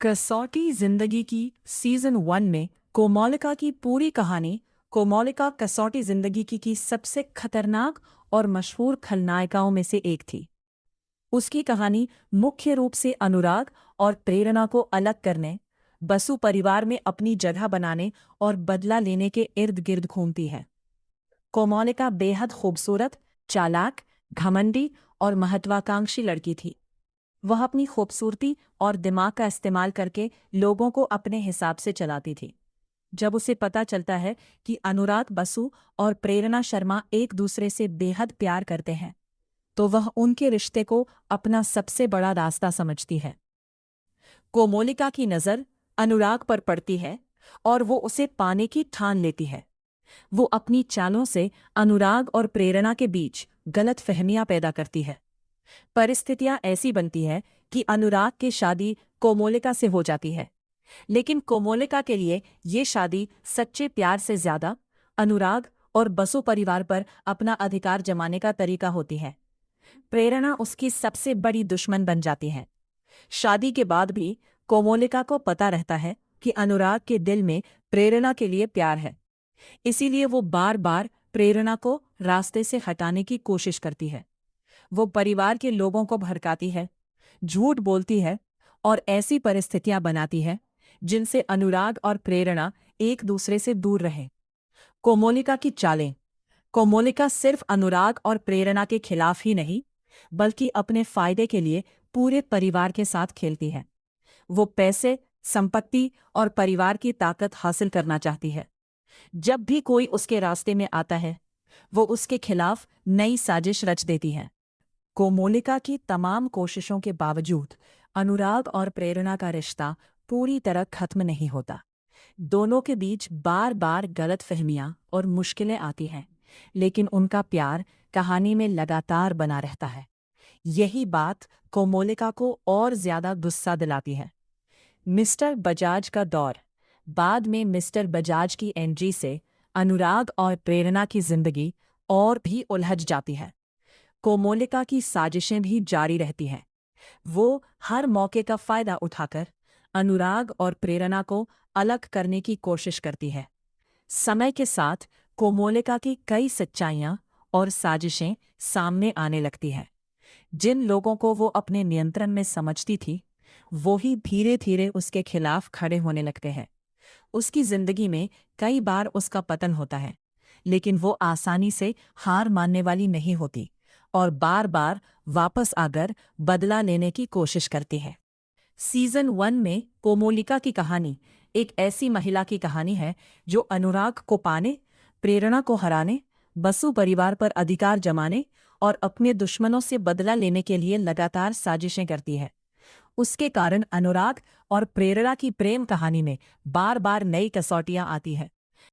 कसौटी जिंदगी की सीजन 1 में कोमोलिका की पूरी कहानी। कोमोलिका कसौटी जिंदगी की सबसे खतरनाक और मशहूर खलनायिकाओं में से एक थी। उसकी कहानी मुख्य रूप से अनुराग और प्रेरणा को अलग करने, बसु परिवार में अपनी जगह बनाने और बदला लेने के इर्द गिर्द घूमती है। कोमोलिका बेहद खूबसूरत, चालाक, घमंडी और महत्वाकांक्षी लड़की थी। वह अपनी खूबसूरती और दिमाग का इस्तेमाल करके लोगों को अपने हिसाब से चलाती थी। जब उसे पता चलता है कि अनुराग बसु और प्रेरणा शर्मा एक दूसरे से बेहद प्यार करते हैं, तो वह उनके रिश्ते को अपना सबसे बड़ा रास्ता समझती है। कोमोलिका की नज़र अनुराग पर पड़ती है और वो उसे पाने की ठान लेती है। वो अपनी चालों से अनुराग और प्रेरणा के बीच गलतफहमियां पैदा करती है। परिस्थितियां ऐसी बनती है कि अनुराग की शादी कोमोलिका से हो जाती है, लेकिन कोमोलिका के लिए ये शादी सच्चे प्यार से ज्यादा अनुराग और बसु परिवार पर अपना अधिकार जमाने का तरीका होती है। प्रेरणा उसकी सबसे बड़ी दुश्मन बन जाती है। शादी के बाद भी कोमोलिका को पता रहता है कि अनुराग के दिल में प्रेरणा के लिए प्यार है, इसीलिए वो बार बार प्रेरणा को रास्ते से हटाने की कोशिश करती है। वो परिवार के लोगों को भड़काती है, झूठ बोलती है और ऐसी परिस्थितियां बनाती है जिनसे अनुराग और प्रेरणा एक दूसरे से दूर रहें। कोमोलिका की चालें। कोमोलिका सिर्फ अनुराग और प्रेरणा के खिलाफ ही नहीं, बल्कि अपने फायदे के लिए पूरे परिवार के साथ खेलती है। वो पैसे, संपत्ति और परिवार की ताकत हासिल करना चाहती है। जब भी कोई उसके रास्ते में आता है, वो उसके खिलाफ नई साजिश रच देती है। कोमोलिका की तमाम कोशिशों के बावजूद अनुराग और प्रेरणा का रिश्ता पूरी तरह खत्म नहीं होता। दोनों के बीच बार बार गलतफहमियां और मुश्किलें आती हैं, लेकिन उनका प्यार कहानी में लगातार बना रहता है। यही बात कोमोलिका को और ज्यादा गुस्सा दिलाती है। मिस्टर बजाज का दौर। बाद में मिस्टर बजाज की एंट्री से अनुराग और प्रेरणा की जिंदगी और भी उलझ जाती है। कोमोलिका की साजिशें भी जारी रहती हैं। वो हर मौके का फायदा उठाकर अनुराग और प्रेरणा को अलग करने की कोशिश करती है। समय के साथ कोमोलिका की कई सच्चाइयां और साजिशें सामने आने लगती हैं। जिन लोगों को वो अपने नियंत्रण में समझती थी, वो ही धीरे धीरे उसके खिलाफ खड़े होने लगते हैं। उसकी जिंदगी में कई बार उसका पतन होता है, लेकिन वो आसानी से हार मानने वाली नहीं होती और बार बार वापस आकर बदला लेने की कोशिश करती है। सीजन 1 में कोमोलिका की कहानी एक ऐसी महिला की कहानी है जो अनुराग को पाने, प्रेरणा को हराने, बसु परिवार पर अधिकार जमाने और अपने दुश्मनों से बदला लेने के लिए लगातार साजिशें करती है। उसके कारण अनुराग और प्रेरणा की प्रेम कहानी में बार बार नई कसौटियां आती है।